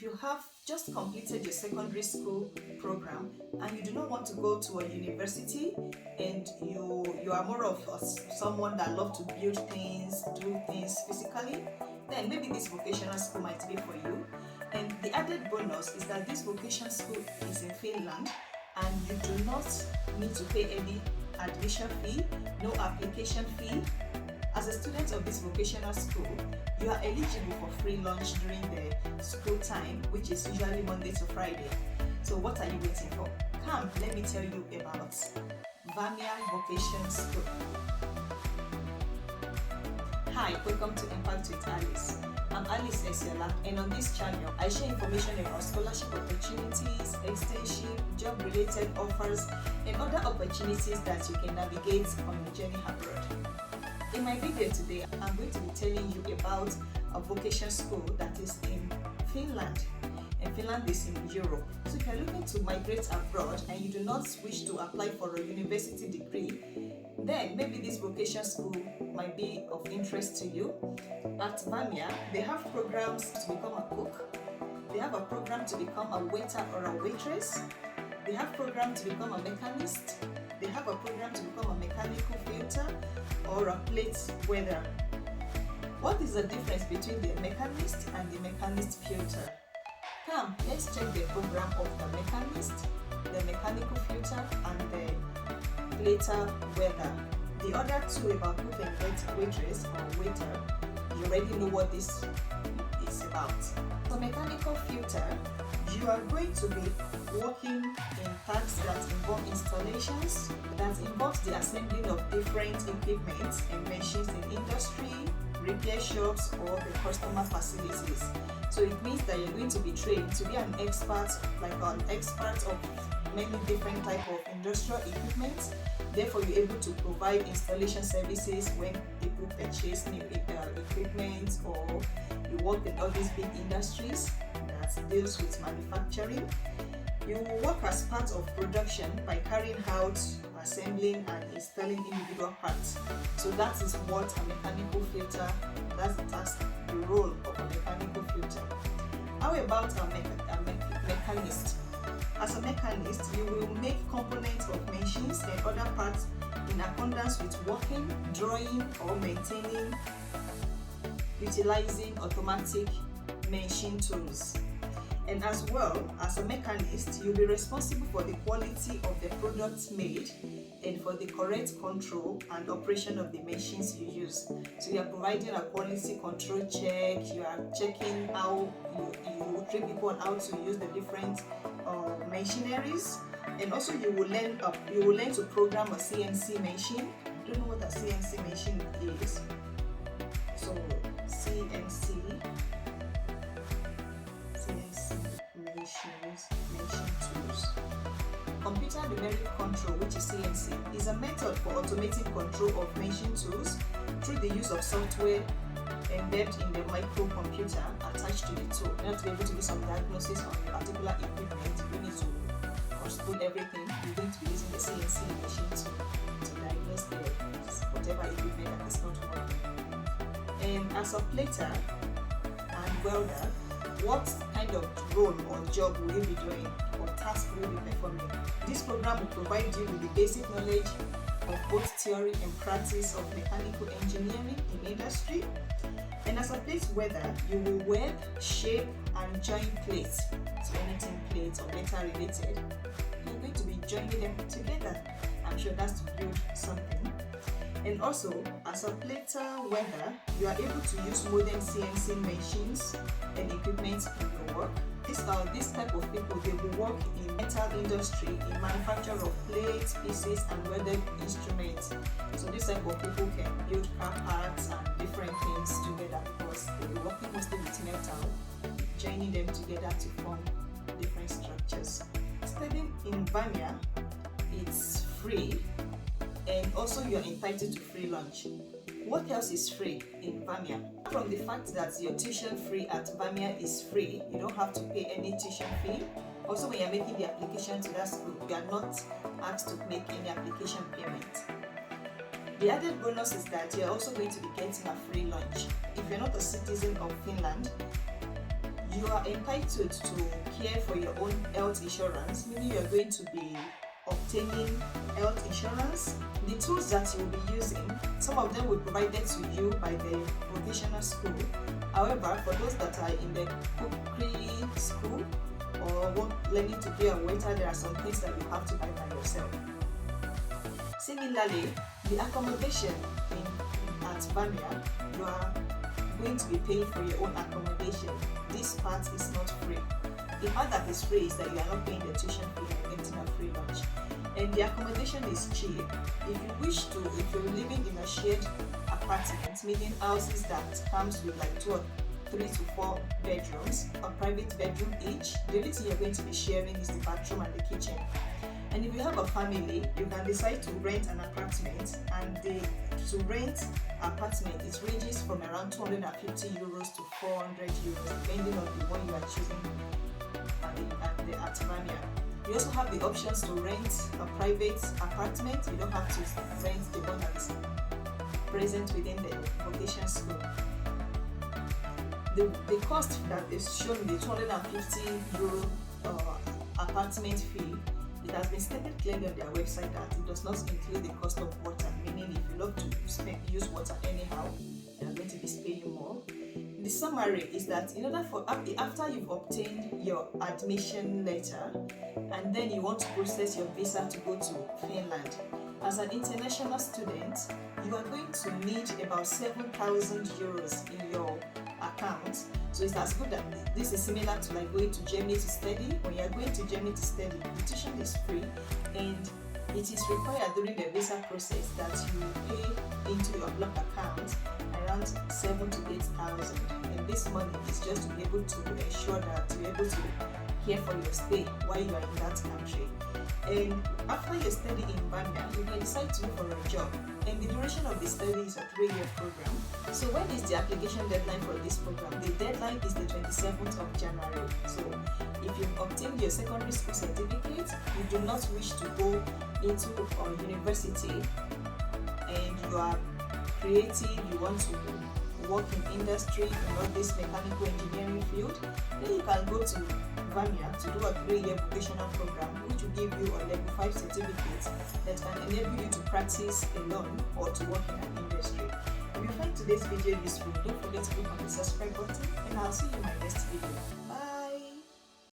you have just completed your secondary school program and you do not want to go to a university, and you are more of someone that loves to build things, do things physically, then maybe this vocational school might be for you. And the added bonus is that this vocational school is in Finland, and you do not need to pay any admission fee, no application fee. As a student of this vocational school, you are eligible for free lunch during the school time, which is usually Monday to Friday. So what are you waiting for? Come, let me tell you about Vamia Vocational School. Hi, welcome to Impact with Alice. I'm Alice Esiola, and on this channel, I share information about scholarship opportunities, extension, job-related offers, and other opportunities that you can navigate on your journey abroad. In my video today, I'm going to be telling you about a vocational school that is in Finland, and Finland is in Europe. So if you're looking to migrate abroad and you do not wish to apply for a university degree, then maybe this vocational school might be of interest to you. At Vamia, they have programs to become a cook, they have a program to become a waiter or a waitress, they have a program to become a mechanist, they have a program to become a mechanical fitter or a plate weather. What is the difference between the mechanist and the mechanist fitter? Come, let's check the program of the mechanist, the mechanical fitter, and the plate weather. The other two about cook and waitress or waiter, you already know what this is about. For mechanical fitter, you are going to be working in tasks that involve installations, that involves the assembling of different equipment and machines in industry, repair shops, or the customer facilities. So it means that you're going to be trained to be an expert, like an expert of many different types of industrial equipment. Therefore, you're able to provide installation services when people purchase new equipment, or you work in all these big industries that deals with manufacturing. You will work as part of production by carrying out assembling and installing individual parts. So that is what a mechanical fitter, that's the task, the role of a mechanical fitter. How about a mechanist? As a mechanist, you will make components of machines and other parts in accordance with working, drawing, or maintaining, utilizing automatic machine tools. And as well as a mechanist, you'll be responsible for the quality of the products made and for the correct control and operation of the machines you use. So you are providing a quality control check, you are checking how you train people on how to use the different machineries, and also you will learn to program a CNC machine. I don't know what a CNC machine is. So CNC machine tools. Computer numeric control, which is CNC, is a method for automating control of machine tools through the use of software embedded in the microcomputer attached to the tool. In order to be able to do some diagnosis on a particular equipment, you need to control everything. You're going to be using the CNC machine to diagnose whatever equipment that is not working. And as a plater and welder, what kind of role or job will you be doing, or task will you be performing? This program will provide you with the basic knowledge of both theory and practice of mechanical engineering in industry. And as a plate weather, you will weld, shape, and join plates. So anything plates or metal related, you're going to be joining them together. I'm sure that's to build something. And also, as a plater weather, you are able to use modern CNC machines and equipment in your work. This type of people, they will work in metal industry, in manufacture of plates, pieces, and welded instruments. So this type of people can build car parts and different things together, because they will be working mostly with metal, joining them together to form different structures. Studying in Vamia, it's free. And also you're entitled to free lunch. What else is free in Vamia? From the fact that your tuition free at Vamia is free, you don't have to pay any tuition fee. Also, when you're making the application to that school, you are not asked to make any application payment. The added bonus is that you're also going to be getting a free lunch. If you're not a citizen of Finland, You are entitled to care for your own health insurance, meaning you are going to be obtaining health insurance. The tools that you will be using, some of them will be provided to you by the vocational school. However, for those that are in the cookery school or learning to be a waiter, there are some things that you have to buy by yourself. Similarly, the accommodation at Vamia, you are going to be paying for your own accommodation. This part is not free. The part that is free is that you are not paying the tuition fee and getting a free lunch. And the accommodation is cheap. If you're living in a shared apartment, meaning houses that comes with like 2 or 3 to 4 bedrooms, a private bedroom each, the only thing you're going to be sharing is the bathroom and the kitchen. And if you have a family, you can decide to rent an apartment, and to rent apartment, it ranges from around 250 euros to 400 euros, depending on the one you are choosing at Vamia. You also have the options to rent a private apartment. You don't have to rent the one that is present within the vocation school. The cost that is shown in the 250 euro apartment fee, it has been stated clearly on their website that it does not include the cost of water, meaning if you love to use water anyhow, you are going to be paying more. The summary is that in order for after you've obtained your admission letter and then you want to process your visa to go to Finland, as an international student, you are going to need about 7,000 euros in your account. So it's as good that this is similar to like going to Germany to study. When you are going to Germany to study, the tuition is free, and it is required during the visa process that you pay into your block account around 7,000 to 8,000, and this money is just to be able to ensure that you're able to care for your stay while you are in that country. And after your study in Vamia, you can decide to look for a job, and the duration of the study is a 3-year program. So when is the application deadline for this program? The deadline is the 27th of January. So if you've obtained your secondary school certificate, you do not wish to go into a university, and you are creative, you want to work in industry in all this mechanical engineering field, then you can go to Vamia to do a 3-year vocational program, which will give you a level 5 certificate that can enable you to practice alone or to work in an industry. If you find today's video useful, don't forget to click on the subscribe button, and I'll see you in my next video. Bye.